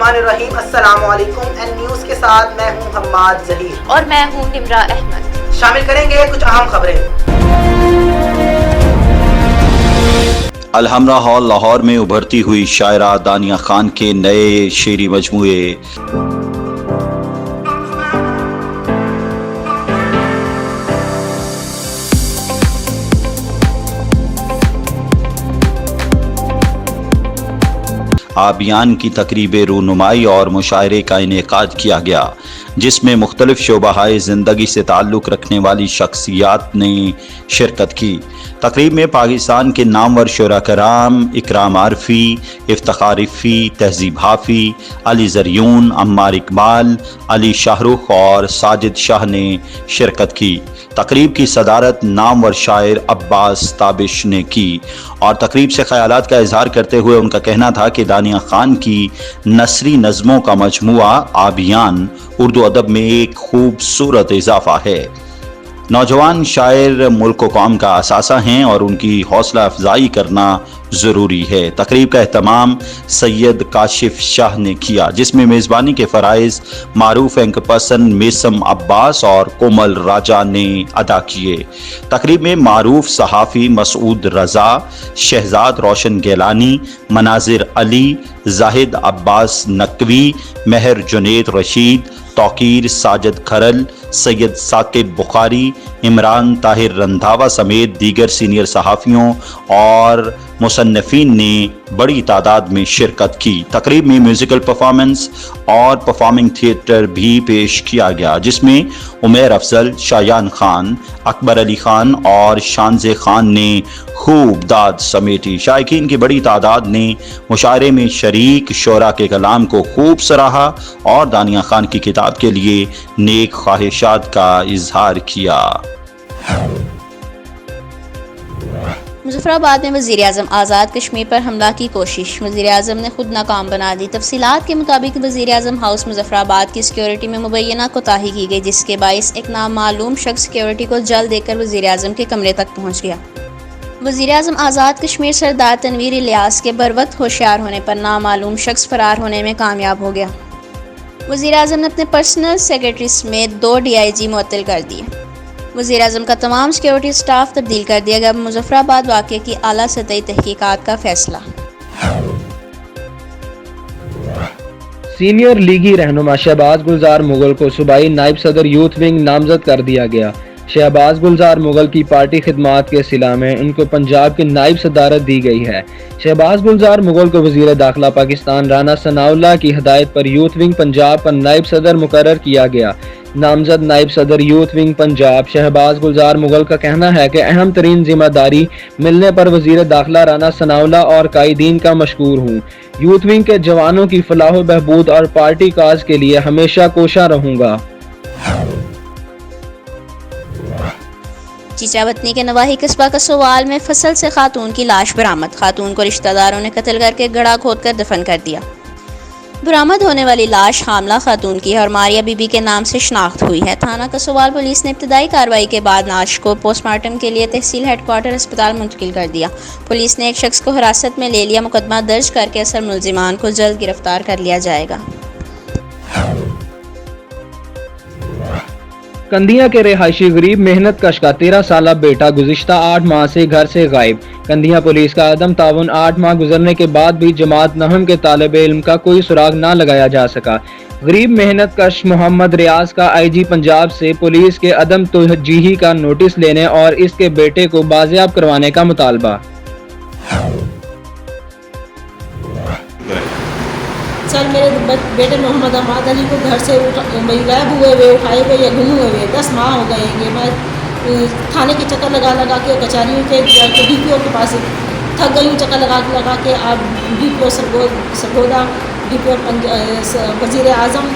बिस्मिल्लाहिर्रहमानिर्रहीम। अस्सलाम वालेकुम। एन न्यूज़ के साथ मैं हूं हम्माद ज़हीर और मैं हूं निम्रा अहमद। शामिल करेंगे कुछ अहम खबरें। अलहमरा हॉल लाहौर में उभरती हुई शायरा दानिया खान के नए शेरी मजमूए। आबियान की तकरीब रूनुमाई और मुशायरे का इनेकाद किया गया, जिसमें मुख्तलिफ शोबाहाए ज़िंदगी से ताल्लुक़ रखने वाली शख्सियात ने शिरकत की। तकरीब में पाकिस्तान के नामवर शुरा कराम इकराम आरफी, इफ्तिखार इफ़ी, तहज़ीब हाफ़ी, अली ज़रियून, अम्मार इकबाल, अली शाहरुख और साजिद शाह ने शिरकत की। तकरीब की सदारत नामवर शायर अब्बास ताबिश ने की और तकरीब से ख़यालात का इजहार करते हुए उनका कहना था कि दानिया खान की नसरी नज़मों का मजमुआ आबियान उर्दू अदब में एक खूबसूरत इजाफा है। नौजवान शायर मुल्क व कौम का असासा हैं और उनकी हौसला अफजाई करना ज़रूरी है। तकरीब का एहतमाम सैयद काशिफ शाह ने किया, जिसमें मेज़बानी के फ़राइज़ मारूफ एंकर पर्सन मेसम अब्बास और कोमल राजा ने अदा किए। तकरीब में मारूफ सहाफ़ी मसूद रज़ा, शहजाद रोशन गैलानी, मनाजिर अली, जाहिद अब्बास नकवी, महर जुनेद रशीद, तौकीर साजिद खरल, सैयद साकिब बुखारी, इमरान ताहिर रंधावा समेत दीगर सीनियर सहाफ़ियों और मुसन्निफ़ीन ने बड़ी तादाद में शिरकत की। तकरीब में म्यूज़िकल परफॉर्मेंस और परफॉर्मिंग थिएटर भी पेश किया गया, जिसमें उमैर अफजल, शायान खान, अकबर अली खान और शानज़े खान ने खूब दाद समेटी। शायकीन की बड़ी तादाद ने मुशायरे में शरीक शोरा के कलाम को खूब सराहा और दानिया खान की किताब के लिए नेक ख्वाहिशात का इजहार किया। मुज़फ़्फ़राबाद में वज़ीर-ए-आज़म आज़ाद कश्मीर पर हमला की कोशिश, वज़ीर-ए-आज़म ने खुद नाकाम बना दी। तफसीलात के मुताबिक वज़ीर-ए-आज़म हाउस मुज़फ़्फ़राबाद की सिक्योरिटी में मुबैना कोताही की गई, जिसके बाइस एक नामालूम शख्स सिक्योरिटी को जल देकर वज़ीर-ए-आज़म के कमरे तक पहुँच गया। वज़ीर-ए-आज़म आज़ाद कश्मीर सरदार तनवीर इलियास के बरवक्त होशियार होने पर नामालूम शख्स फ़रार होने में कामयाब हो गया। वज़ीर-ए-आज़म ने अपने पर्सनल सेक्रेटरी समेत 2 DIG मुअत्तल कर दिए। वज़ीर-ए-आज़म का तमाम सिक्योरिटी स्टाफ तब्दील कर दिया गया। मुज़फ़्फ़राबाद वाक़े की आला सतही तहकीकात का फैसला। सीनियर लीगी रहनुमा शहबाज गुलजार मुगल को सूबाई नायब सदर यूथ विंग नामजद कर दिया गया। शहबाज गुलजार मुगल की पार्टी खिदमात के सिला में उनको पंजाब की नायब सदारत दी गई है। शहबाज गुलजार मुगल को वज़ीर दाखिला पाकिस्तान राना सनाउल्लाह की हिदायत पर यूथ विंग पंजाब का नायब सदर मुकर्रर किया गया। नामजद नायब सदर यूथ विंग पंजाब शहबाज गुलजार मुगल का कहना है कि अहम तरीन जिम्मेदारी मिलने पर वज़ीर दाखिला राना सनाउल्लाह और कायदीन का मशकूर हूँ। यूथ विंग के जवानों की फलाह बहबूद और पार्टी काज के लिए हमेशा कोशा रहूँगा। चीचावतनी के नवाही कस्बा कसोवाल में फसल से खातून की लाश बरामद, खातून को रिश्तेदारों ने कत्ल करके गड़ा खोदकर दफन कर दिया। बरामद होने वाली लाश हामला खातून की है और मारिया बीबी के नाम से शनाख्त हुई है। थाना कसोवाल पुलिस ने इब्तदाई कार्रवाई के बाद लाश को पोस्टमार्टम के लिए तहसील हेडक्वार्टर अस्पताल मुंतकिल कर दिया। पुलिस ने एक शख्स को हिरासत में ले लिया। मुकदमा दर्ज करके असल मुलजिमान को जल्द गिरफ्तार कर लिया जाएगा। कंदिया के रिहायशी गरीब मेहनत कश का 13 साला बेटा गुज़िश्ता 8 माह से घर से गायब। कंदिया पुलिस का अदम ताउन 8 माह गुजरने के बाद भी जमात नहम के तालिब इल्म का कोई सुराग ना लगाया जा सका। गरीब मेहनत कश मोहम्मद रियाज का IG पंजाब से पुलिस के अदम तवज्जुही का नोटिस लेने और इसके बेटे को बाजियाब करवाने का मुतालबा। सर मेरे बेटे मोहम्मद अहमद अली को घर से गायब हुए हुए उठाए हुए या गुम हुए हुए 10 माह हो गए हैं। मैं थाने के चक्कर लगा के कचहरियों के DPO के पास थक गई हूँ, चक्कर लगा के। आप DPO सरगोदा, DPO वज़ीर आज़म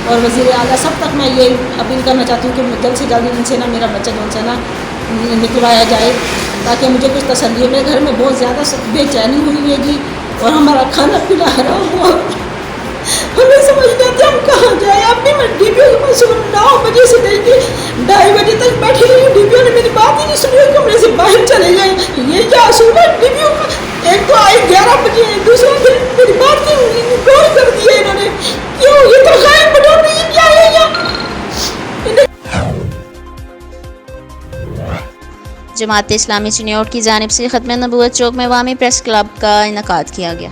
और वज़ीर आला सब तक मैं ये अपील करना चाहती हूँ कि जल्द से जल्द इनसे ना मेरा बच्चा जो है ना निकलवाया जाए, ताकि मुझे कुछ तसल्ली हो। मेरे घर में बहुत ज़्यादा बेचैनी हुई है और हमारा खाना पीना हराम हुआ। हमें समझ नहीं आती हम कहाँ जाए। अपनी मैं DPO के पास सुबह 9 बजे से लेके 2:30 बजे तक बैठी रही हूँ। DPO ने मेरी बात ही नहीं सुनी, कमरे से बाहर चले गए। ये क्या असूल है DPO का? एक तो आए 11 बजे, दूसरा दिन मेरी बात की इग्नोर कर दिया इन्होंने। जमात इस्लामी चिन्योट की जानिब से ख़त्म नबूवत चौक में अवामी प्रेस क्लब का इनकाद किया गया।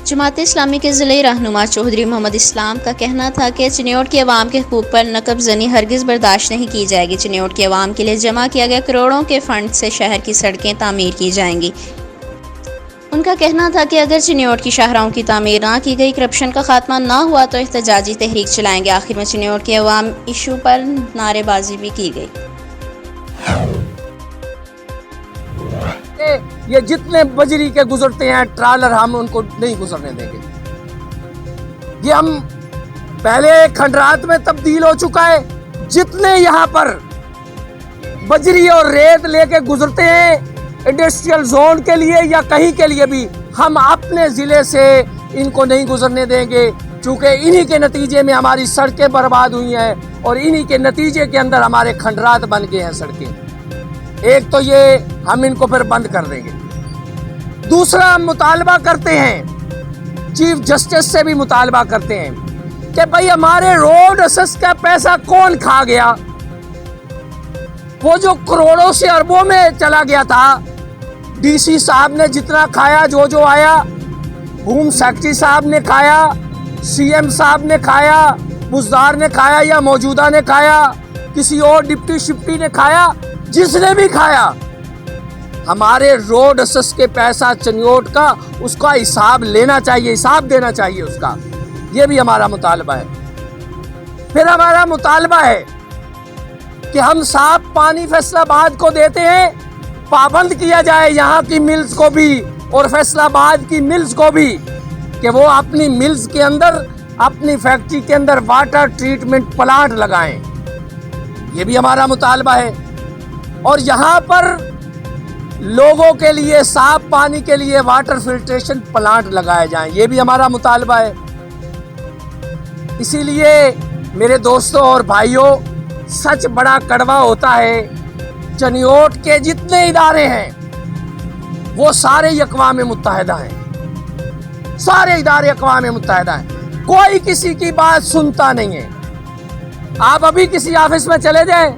जमात इस्लामी के ज़िले रहनुमा चौधरी मोहम्मद इस्लाम का कहना था कि चिन्योट के अवाम के हकूक़ पर नकब ज़नी हरगिज़ बर्दाश्त नहीं की जाएगी। चिन्योट के अवाम के लिए जमा किया गया करोड़ों के फ़ंड से शहर की सड़कें तामीर की जाएंगी। उनका कहना था कि अगर चिन्योट की शाहराहों की तामीर ना की गई, करप्शन का खात्मा ना हुआ तो एहतजाजी तहरीक चलाएंगे। आखिर में चिन्योट के अवाम इशू पर नारेबाजी भी की गई। ये जितने बजरी के गुजरते हैं ट्रालर, हम उनको नहीं गुजरने देंगे। ये हम पहले खंडरात में तब्दील हो चुका है। जितने यहाँ पर बजरी और रेत लेके गुजरते हैं इंडस्ट्रियल जोन के लिए या कहीं के लिए भी, हम अपने ज़िले से इनको नहीं गुजरने देंगे, क्योंकि इन्हीं के नतीजे में हमारी सड़कें बर्बाद हुई हैं और इन्हीं के नतीजे के अंदर हमारे खंडरात बन गए हैं सड़कें। एक तो ये हम इनको फिर बंद कर देंगे। दूसरा, हम मुतालबा करते हैं, चीफ जस्टिस से भी मुतालबा करते हैं कि भाई हमारे रोड असेस का पैसा कौन खा गया। वो जो करोड़ों से अरबों में चला गया था, डीसी साहब ने जितना खाया, जो आया, होम सेक्रेटरी साहब ने खाया, सीएम साहब ने खाया, बुजदार ने खाया या मौजूदा ने खाया, किसी और डिप्टी शिप्टी ने खाया, जिसने भी खाया, हमारे रोड असेस के पैसा चिन्योट का, उसका हिसाब लेना चाहिए, हिसाब देना चाहिए उसका। ये भी हमारा मुतालबा है। फिर हमारा मुतालबा है कि हम साफ पानी फैसलाबाद को देते हैं, पाबंद किया जाए यहाँ की मिल्स को भी और फैसलाबाद की मिल्स को भी, कि वो अपनी मिल्स के अंदर, अपनी फैक्ट्री के अंदर वाटर ट्रीटमेंट प्लांट लगाएं। ये भी हमारा मुतालबा है। और यहाँ पर लोगों के लिए साफ पानी के लिए वाटर फिल्ट्रेशन प्लांट लगाए जाएं, ये भी हमारा मुतालबा है। इसीलिए मेरे दोस्तों और भाइयों, सच बड़ा कड़वा होता है। चिन्योट के जितने इदारे हैं वो सारे अक़वाम मुत्तहिदा हैं, सारे इदारे अक़वाम मुत्तहिदा हैं। कोई किसी की बात सुनता नहीं है। आप अभी किसी ऑफिस में चले जाएं,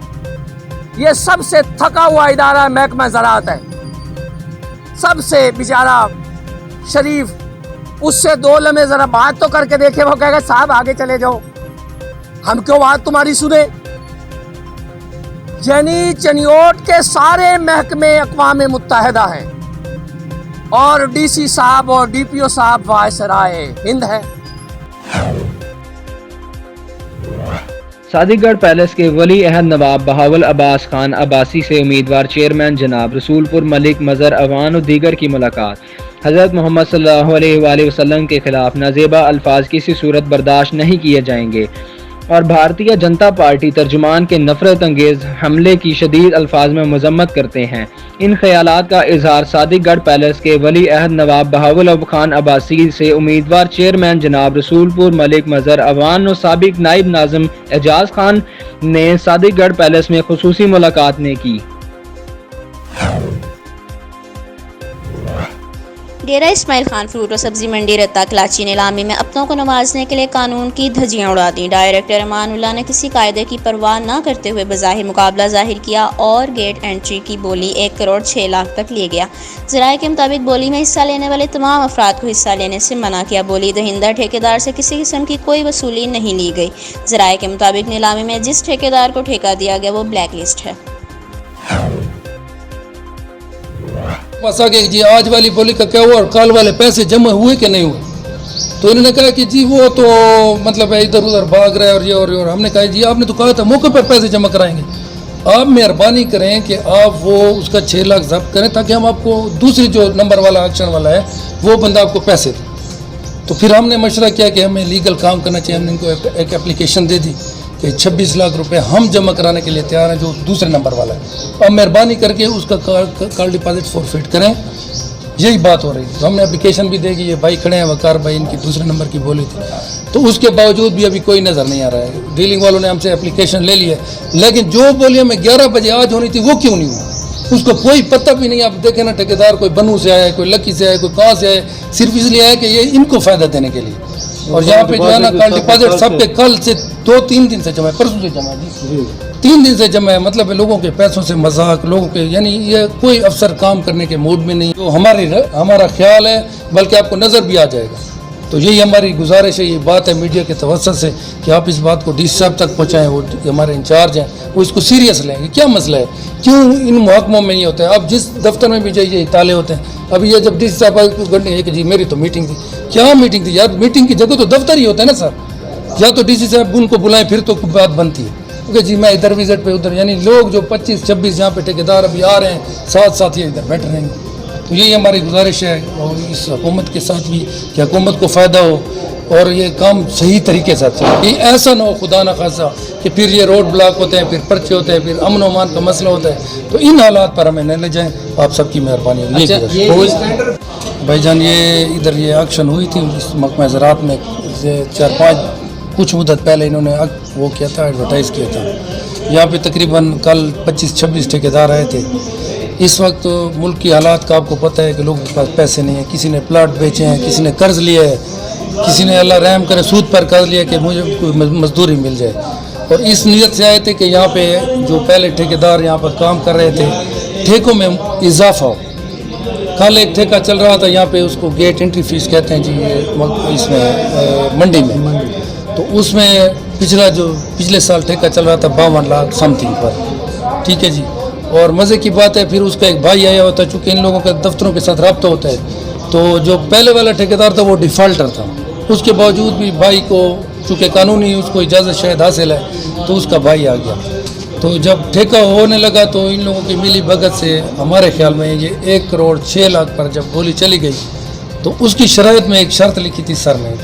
ये सबसे थका हुआ इदारा महकमा ज़राअत है, सबसे बेचारा शरीफ, उससे 2 लम्हे ज़रा बात तो करके देखे, वो कहेगा साहब आगे चले जाओ, हम क्यों बात तुम्हारी सुने। यानी चिन्योट के सारे महकमे अक़वाम मुत्तहिदा हैं और डीसी साहब और डीपीओ साहब वायसराय हिंद है। सादिकगढ़ पैलेस के वली अहद नवाब बहावल अब्बास खान अब्बासी से उम्मीदवार चेयरमैन जनाब रसूलपुर मलिक मज़र अवान और दीगर की मुलाकात। हज़रत मोहम्मद सल्लल्लाहु अलैहि वसल्लम के खिलाफ नाजेबा अल्फाज किसी सूरत बर्दाश्त नहीं किए जाएंगे और भारतीय जनता पार्टी तर्जुमान के नफरत अंगेज हमले की शदीद अल्फाज में मजम्मत करते हैं। इन ख्यालात का इजहार सादिकगढ़ पैलेस के वली अहद नवाब बहावल खान अब्बासी से उम्मीदवार चेयरमैन जनाब रसूलपुर मलिक मज़र अवान और साबिक नाइब नाज़िम एजाज खान ने सादिकगढ़ पैलेस में खुसूसी मुलाकात में की। डेरा इस्माइल खान फ्रूट और सब्जी मंडी रत्ता कलाची नीलामी में अपनों को नवाजने के लिए कानून की धज्जियां उड़ा दी। डायरेक्टर अमानुल्लाह ने किसी कायदे की परवाह न करते हुए बज़ाहिर मुकाबला जाहिर किया और गेट एंट्री की बोली 1 करोड़ 6 लाख तक ले गया। ज़राए के मुताबिक बोली में हिस्सा लेने वाले तमाम अफराद को हिस्सा लेने से मना किया। बोली दहिंदा ठेकेदार से किसी किस्म की कोई वसूली नहीं ली गई। ज़राए के मुताबिक नीलामी में जिस ठेकेदार को ठेका दिया गया वो ब्लैक लिस्ट है। मसा कि जी आज वाली बोली का क्या हुआ और कल वाले पैसे जमा हुए कि नहीं हुए, तो इन्होंने कहा कि जी वो तो मतलब इधर उधर भाग रहा है और ये और हमने कहा जी आपने तो कहा था मौके पर पैसे जमा कराएंगे। आप मेहरबानी करें कि आप वो उसका 6 लाख जब्त करें ताकि हम आपको दूसरी जो नंबर वाला एक्शन वाला है वो बंदा आपको पैसे दे। तो फिर हमने मशवरा किया कि हमें लीगल काम करना चाहिए। हमने इनको एक एप्लीकेशन दे दी कि 26 लाख रुपए हम जमा कराने के लिए तैयार हैं जो दूसरे नंबर वाला है। अब मेहरबानी करके उसका कॉल डिपॉजिट फॉरफिट करें, यही बात हो रही थी। तो हमने एप्लीकेशन भी देगी, ये भाई खड़े हैं वकार भाई, इनकी दूसरे नंबर की बोली थी, तो उसके बावजूद भी अभी कोई नज़र नहीं आ रहा है। डीलिंग वालों ने हमसे एप्लीकेशन ले ली है, लेकिन जो बोली हमें 11 बजे आज होनी थी वो क्यों नहीं हुई, उसको कोई पता भी नहीं। आप देखें ना, ठेकेदार कोई बनू से आया, कोई लकी से आया, कोई कहाँ से आया, सिर्फ इसलिए आया कि ये इनको फ़ायदा देने के लिए। और यहाँ पे जो है ना कल डिपॉजिट सबके कल से 2-3 दिन से जमा है, परसों से जमा है जी, 3 दिन से जमा है। मतलब लोगों के पैसों से मजाक, लोगों के यानी ये कोई अफसर काम करने के मूड में नहीं, तो हमारा ख्याल है, बल्कि आपको नज़र भी आ जाएगा। तो यही हमारी गुजारिश है, ये बात है मीडिया के तवज्जुह से कि आप इस बात को डीसी साहब तक पहुँचाएँ, वो हमारे इंचार्ज हैं, वो इसको सीरियस लेंगे। क्या मसला है, क्यों इन महकमों में ये होता है? अब जिस दफ्तर में भी जाइए ताले होते हैं। अभी ये जब डीसी साहब घंटे है कि जी मेरी तो मीटिंग थी, क्या मीटिंग थी यार? मीटिंग की जगह तो दफ्तर ही होता है ना सर, या तो डीसी साहब उनको बुलाएं फिर तो बात बनती है। क्योंकि जी मैं इधर विजिट पे उधर, यानी लोग जो 25-26 यहाँ पे ठेकेदार अभी आ रहे हैं, साथ ये इधर बैठ रहेंगे। तो यही हमारी गुजारिश है और इस हुकूमत के साथ भी कि हुकूमत को फ़ायदा हो और ये काम सही तरीके से चले। ये ऐसा ना हो खुदा न खासा कि फिर ये रोड ब्लॉक होते हैं, फिर पर्चे होते हैं, फिर अमन अमान का मसला होता है। तो इन हालात पर हमें न ले जाएँ, आप सबकी मेहरबानी होगी। भाईजान ये इधर ये एक्शन हुई थी इस महकमा ज़राअत में 4-5 कुछ मुद्दत पहले इन्होंने वो किया था, एडवर्टाइज़ किया था। यहाँ पे तकरीबन कल 25-26 ठेकेदार आए थे। इस वक्त तो मुल्क की हालात का आपको पता है कि लोगों के पास पैसे नहीं है, किसी ने प्लाट बेचे हैं, किसी ने कर्ज लिया है, किसी ने अल्लाह रहम करे सूद पर कर्ज लिया कि मुझे कोई मजदूरी मिल जाए। और इस नीयत से आए थे कि यहाँ पे जो पहले ठेकेदार यहाँ पर काम कर रहे थे, ठेकों में इजाफा हो। कल एक ठेका चल रहा था यहाँ पे, उसको गेट एंट्री फीस कहते हैं जी इसमें मंडी में, तो उसमें पिछले साल ठेका चल रहा था 52 लाख समथिंग पर, ठीक है जी। और मज़े की बात है फिर उसका एक भाई आया होता है, चूँकि इन लोगों का दफ्तरों के साथ रब्ता होता है, तो जो पहले वाला ठेकेदार था वो डिफ़ाल्टर था। उसके बावजूद भी भाई को चूँकि कानूनी उसको इजाज़त शायद हासिल है, तो उसका भाई आ गया। तो जब ठेका होने लगा तो इन लोगों की मिली भगत से हमारे ख्याल में ये 1 करोड़ 6 लाख पर जब गोली चली गई, तो उसकी शराइत में एक शर्त लिखी थी सर ने।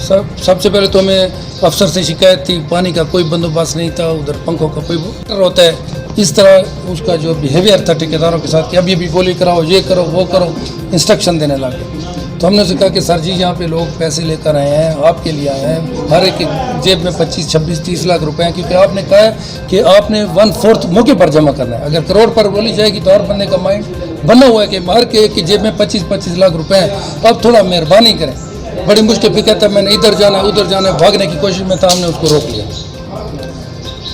सबसे पहले तो हमें अफसर से शिकायत थी, पानी का कोई बंदोबस्त नहीं था, उधर पंखों का कोई होता है, इस तरह उसका जो बिहेवियर था ठेकेदारों के साथ कि अभी भी गोली कराओ, ये करो, वो करो, इंस्ट्रक्शन देने लगे। तो हमने उसे कहा कि सर जी यहाँ पे लोग पैसे लेकर आए हैं, आपके लिए आए हैं, हर एक जेब में 25, 26, 30 लाख रुपए हैं, क्योंकि आपने कहा है कि आपने 1/4 मौके पर जमा करना है। अगर करोड़ पर बोली जाएगी तो हर बंदे का माइंड बना हुआ है कि हर के एक जेब में 25-25 लाख रुपए हैं, अब थोड़ा मेहरबानी करें। बड़ी मुश्किल फिर कहता है मैंने इधर जाना है उधर जाना है, भागने की कोशिश में था, हमने उसको रोक लिया।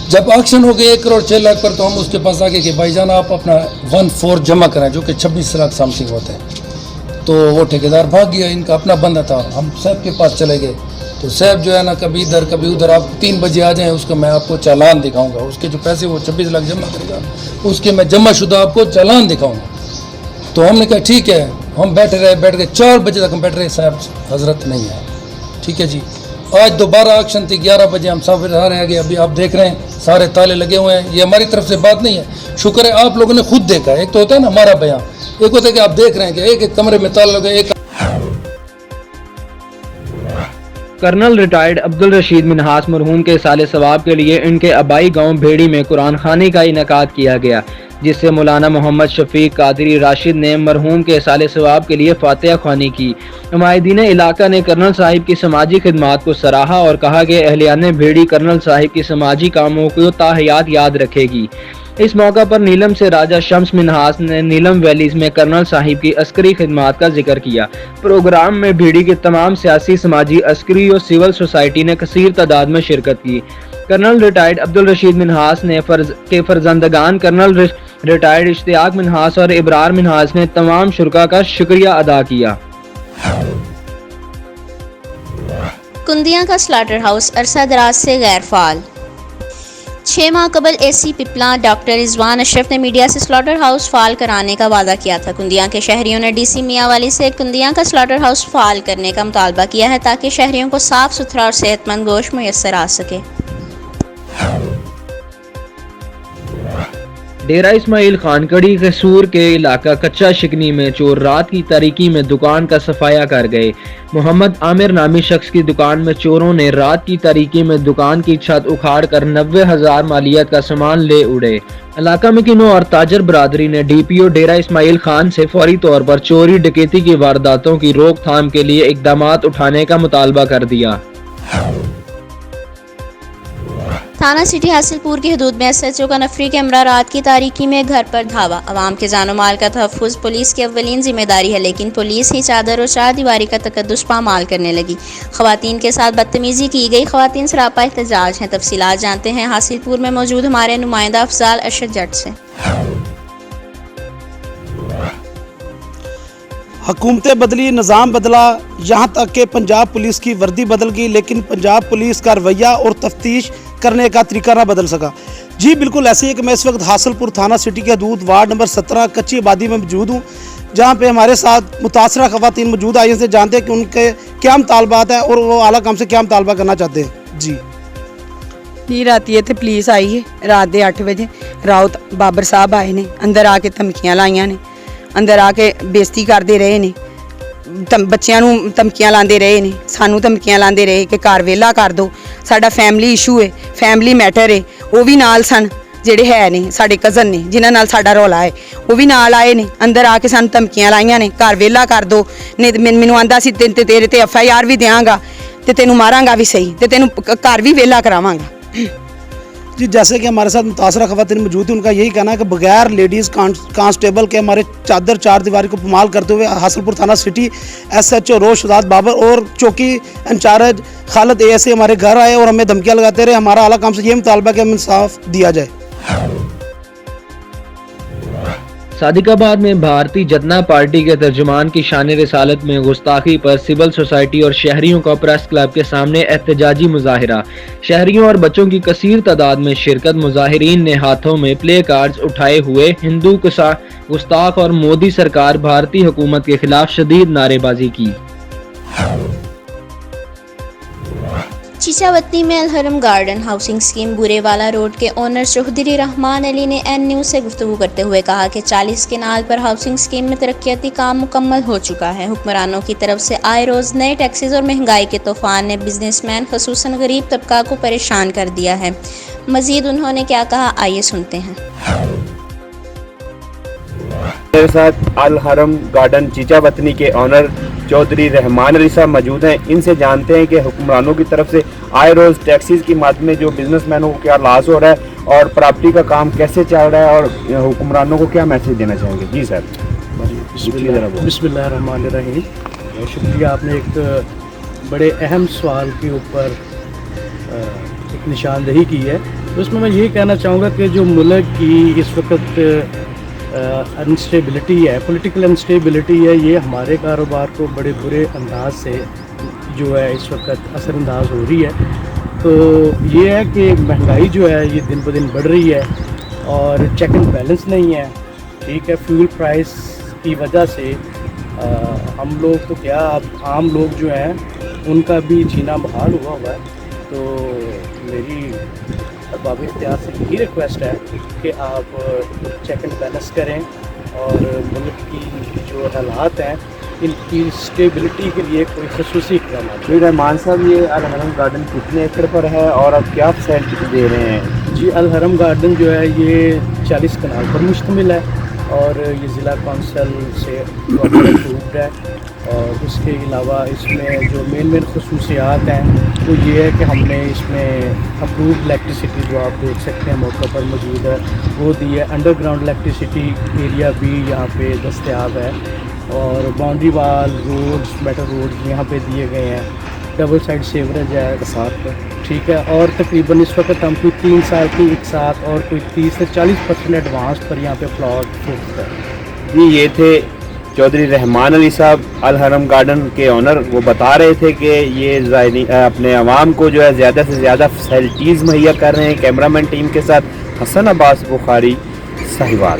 जब ऑक्शन हो गया 1 करोड़ 6 लाख पर, तो हम उसके पास आगे कि भाईजान आप अपना 1/4 जमा कराएं, जो कि 26 लाख समथिंग होते हैं। तो वो ठेकेदार भाग गया, इनका अपना बंदा था, हम साहब के पास चले गए। तो साहब जो है ना कभी इधर कभी उधर, आप 3 बजे आ जाएं, उसका मैं आपको चालान दिखाऊंगा, उसके जो पैसे वो 26 लाख जमा करेगा, उसके मैं जमा शुदा आपको चालान दिखाऊंगा। तो हमने कहा ठीक है, हम बैठ गए 4 बजे तक हम बैठ रहे, साहब हजरत नहीं है, ठीक है जी। आज दोबारा ऑक्शन थी 11 बजे, हम सब रह गए। अभी आप देख रहे हैं सारे ताले लगे हुए हैं, ये हमारी तरफ से बात नहीं है, शुक्र है आप लोगों ने खुद देखा। एक तो होता है ना हमारा बयान, एक होता है कि आप देख रहे हैं कि एक कमरे में ताले लगे। एक कर्नल रिटायर्ड अब्दुल रशीद मिन्हास मरहूम के साले सवाब के लिए इनके आबाई गांव भेड़ी में कुरान खानी का इनेकाद किया गया, जिससे मौलाना मोहम्मद शफीक कादरी राशिद ने मरहूम के साले सवाब के लिए फातिहा ख्वानी की। नुमाइंदीन इलाका ने कर्नल साहिब की समाजी खिदमात को सराहा और कहा कि अहलियान भेड़ी कर्नल साहिब की समाजी कामों को ताहयात याद रखेगी। इस मौका पर नीलम से राजा शम्स मिन्हास ने नीलम वैलीज में कर्नल साहिब की अस्करी खिदमात का जिक्र किया। प्रोग्राम में भेड़ी के तमाम सियासी, समाजी, अस्करी और सिविल सोसाइटी ने कसीर तादाद में शिरकत की। कर्नल रिटायर्ड अब्दुल रशीद मिन्हास ने फर्जंदगान कर्नल रिटायर्ड इश्तियाक मिन्हास और इब्रार मिन्हास ने तमाम शुरका का शुक्रिया अदा किया। कुंदियां का स्लॉटर हाउस अरसा दराज से गैर फाल। 6 माह कबल एसी पिपला डॉक्टर रिजवान अशरफ ने मीडिया से स्लॉटर हाउस फाल कराने का वादा किया था। कुंदियां के शहरियों ने डीसी मियांवाली से कुंदियां का स्लॉटर हाउस फाल करने का मुतालबा किया है, ताकि शहरियों को साफ सुथरा और सेहतमंद गोश्त मुयस्सर आ सके। डेरा इस्माइल खानकड़ी कसूर के इलाका कच्चा शिकनी में चोर रात की तारीकी में दुकान का सफाया कर गए। मोहम्मद आमिर नामी शख्स की दुकान में चोरों ने रात की तारीकी में दुकान की छत उखाड़ कर 90,000 मालियत का सामान ले उड़े। इलाका में किनों और ताजर बरादरी ने DPO डेरा इस्माइल खान से फौरी तौर पर चोरी डकैती की वारदातों की रोकथाम के लिए इकदामात उठाने का मुतालबा कर दिया। थाना सिटी हासिलपुर की हदूद में SHO का नफरी कैमरा रात की तारीकी में घर पर धावा। अवाम के जानो माल का तहफ़्फ़ुज़ पुलिस की अव्वलीन जिम्मेदारी है, लेकिन पुलिस ही चादर और चार दीवारी का तकद्दुस पामाल करने लगी। ख़वातीन के साथ बदतमीज़ी की गई। ख़वातीन सरापा एहतजाज हैं। तफसीलात जानते हैं हासिलपुर में मौजूद हमारे नुमाइंदा अफजाल अरशद जट से। हुकूमतें बदली, निज़ाम बदला, यहाँ तक कि पंजाब पुलिस की वर्दी बदल गई, लेकिन पंजाब पुलिस का रवैया और तफ्तीश करने का तरीका ना बदल सका। जी बिल्कुल ऐसे ही कि मैं इस वक्त हासिलपुर थाना सिटी के हदूद वार्ड नंबर 17 कच्ची आबादी में मौजूद हूँ, जहाँ पे हमारे साथ मुतासरा ख़वातीन मौजूद आई से जानते हैं कि उनके क्या मुतालबात है और वो आला काम से क्या मुतालबा करना चाहते हैं। जी राती इत्थे पुलिस आई है रात के 8 बजे। राउत बाबर साहब आए ने, अंदर आके धमकियां लाइया ने, अंदर आके बेइज्जती करते रहे ने, बच्चों नूं धमकियां लाते रहे ने, सानू धमकियां लाते रहे कि घर वेला कर दो, साडा फैमिली इशू है, फैमिली मैटर है। वो भी नाल सन ਜਿਹੜੇ है ने साडे कज़न ने जिन्हां नाल साडा रौला है, वो भी नाल आए ने, अंदर आके सानू धमकियां लाइया ने, घर वेला कर दो, नहीं मैनू आंदा सी तेरे ते FIR भी देंगा, ते तेनू मारांगा भी सही, ते तेनू घर भी वेला करावांगा। जी जैसे कि हमारे साथ मुतासरा ख़वातीन मौजूद है, उनका यही कहना है कि बगैर लेडीज़ कांस्टेबल के हमारे चादर चार दीवारी को पामाल करते हुए हासिलपुर थाना सिटी SHO रोशदाद बाबर और चौकी इंचार्ज खालिद ASA हमारे घर आए और हमें धमकियां लगाते रहे। हमारा आला काम से ये मुतालबा कि हमें इंसाफ दिया जाए। सादिकाबाद में भारतीय जनता पार्टी के तर्जुमान की शान रिसालत में गुस्ताखी पर सिविल सोसाइटी और शहरियों का प्रेस क्लब के सामने एहतजाजी मुजाहिरा। शहरियों और बच्चों की कसीर तादाद में शिरकत। मुजाहिरीन ने हाथों में प्ले कार्ड्स उठाए हुए हिंदू गुस्ताख और मोदी सरकार भारतीय हुकूमत के खिलाफ शदीद नारेबाजी की। चीचावतनी में Alharam garden housing scheme Burewala road के ओनर चौधरी रहमान अली ने N न्यूज़ से गुफ्तगू करते हुए कहा कि 40 केनाल पर हाउसिंग स्कीम में तरक्याती काम मुकम्मल हो चुका है। हुक्मरानों की तरफ से आए रोज़ नए टैक्सेस और महंगाई के तूफान ने बिजनेसमैन खसूसन गरीब तबका को परेशान कर दिया है। मजीद उन्होंने क्या कहा, आइए सुनते हैं। मेरे साथ अलहरम गार्डन चीचावतनी के ऑनर चौधरी रहमान अली साहब मौजूद हैं। इनसे जानते हैं कि हुक्मरानों की तरफ से आए रोज़ टैक्सीज की मद में जो बिजनेसमैनों को क्या लॉस हो रहा है और प्रॉपर्टी का काम कैसे चल रहा है और हुक्मरानों को क्या मैसेज देना चाहेंगे। जी सर। बिस्मिल्लाहिर्रहमानिर्रहीम। शुक्रिया, आपने एक बड़े अहम सवाल के ऊपर एक निशानदेही की है। तो उसमें मैं यही कहना चाहूँगा कि जो मुल्क की इस वक्त अनस्टेबिलिटी है, पॉलिटिकल अनस्टेबिलिटी है, ये हमारे कारोबार को बड़े बुरे अंदाज से जो है इस वक्त असरअंदाज हो रही है। तो ये है कि महंगाई जो है ये दिन ब दिन बढ़ रही है और चेक एंड बैलेंस नहीं है। ठीक है, फ्यूल प्राइस की वजह से हम लोग तो क्या, अब आम लोग जो हैं उनका भी जीना बहाल हुआ है। तो मेरी बाब इख्तियार से यही रिक्वेस्ट है कि आप चेक एंड बैलेंस करें और मुल्क की जो हालात हैं इनकी स्टेबिलिटी के लिए कोई खसूसी इक़दाम। जी रहमान साहब, ये अलहरम गार्डन कितने एकड़ पर है और अब क्या फैसिलिटी दे रहे हैं। जी अलहरम गार्डन जो है ये 40 कनाल पर मुश्तमिल है और ये ज़िला कौंसल से अप्रूव्ड है। और उसके अलावा इसमें जो मेन खसूसियात हैं वो ये है कि हमने इसमें अप्रूव्ड इलेक्ट्रिसिटी जो आप देख सकते हैं मौके पर मौजूद है वो दी है। अंडरग्राउंड इलेक्ट्रिसिटी एरिया भी यहाँ पे दस्तयाब है और boundary wall roads, metal roads यहाँ पे दिए गए हैं। डबल साइड सेवरेज है साथ में, ठीक है। और तकरीबन इस वक्त हम कोई 3 साल की एक साथ और कोई 30 से 40% एडवांस पर यहाँ पे प्लॉट फिक्स है। जी ये थे चौधरी रहमान अली साहब, अलहरम गार्डन के ऑनर। वो बता रहे थे कि ये अपने अवाम को जो है ज़्यादा से ज़्यादा फैसिलिटीज़ मुहैया कर रहे हैं। कैमरामैन टीम के साथ हसन अब्बास बुखारी, साहिवाल।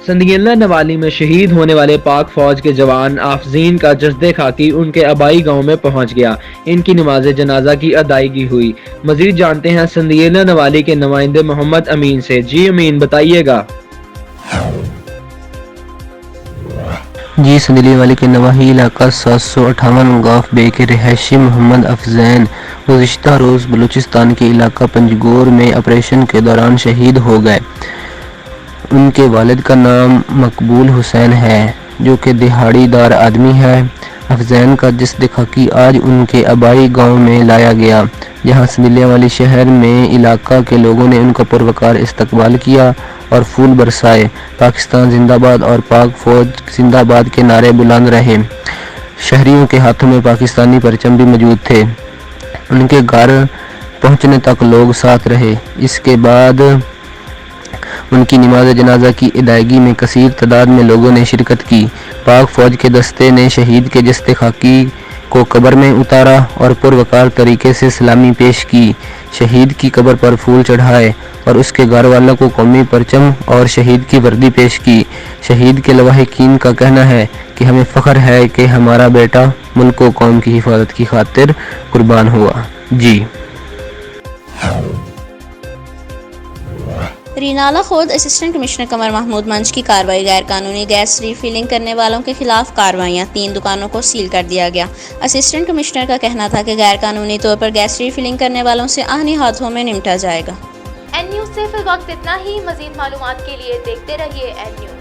संदिग्धा नवाली में शहीद होने वाले पाक फौज के जवान आफजीन का जस्दे खाकी उनके आबाई गांव में पहुंच गया। इनकी नमाज जनाजा की अदायगी हुई। मजीद जानते हैं संदिग्धा नवाली के नुमाइंदे मोहम्मद अमीन से। जी अमीन, बताइएगा। जी संदिग्धा नवाली के नवाही इलाका 758 गौफ बे के रिहायशी मोहम्मद अफजैन गुज़िश्ता रोज़ बलूचिस्तान के इलाका पंजगोर में ऑपरेशन के दौरान शहीद हो गए। उनके वालिद का नाम मकबूल हुसैन है जो कि दिहाड़ीदार आदमी है। अफजैन का जिस्म खाकी आज उनके आबाई गांव में लाया गया, जहां सदलियावाली शहर में इलाका के लोगों ने उनका पुरवकार इस्तकबाल किया और फूल बरसाए। पाकिस्तान जिंदाबाद और पाक फौज जिंदाबाद के नारे बुलंद रहे। शहरियों के हाथों में पाकिस्तानी परचम भी मौजूद थे। उनके घर पहुंचने तक लोग साथ रहे। इसके बाद उनकी नमाज जनाजा की अदायगी में कसीर तादाद में लोगों ने शिरकत की। पाक फौज के दस्ते ने शहीद के जिस्म खाकी को कब्र में उतारा और पुरवकार तरीके से सलामी पेश की। शहीद की कब्र पर फूल चढ़ाए और उसके घर वालों को कौमी परचम और शहीद की वर्दी पेश की। शहीद के लवाहिकीन का कहना है कि हमें फ़ख्र है कि हमारा बेटा मुल्क व कौम की हिफाजत की खातिर कुर्बान हुआ। जी। रीनाला खुद असिस्टेंट कमिश्नर कमर महमूद मंच की कार्रवाई। गैर कानूनी गैस रीफिलिंग करने वालों के खिलाफ कार्रवाइयाँ। 3 दुकानों को सील कर दिया गया। असिस्टेंट कमिश्नर का कहना था कि गैर कानूनी तौर पर गैस रीफिलिंग करने वालों से आहनी हाथों में निपटा जाएगा। एन न्यूज़ से फिल वक्त इतना ही। मज़ीद मालूमात के लिए देखते रहिए एन न्यूज़।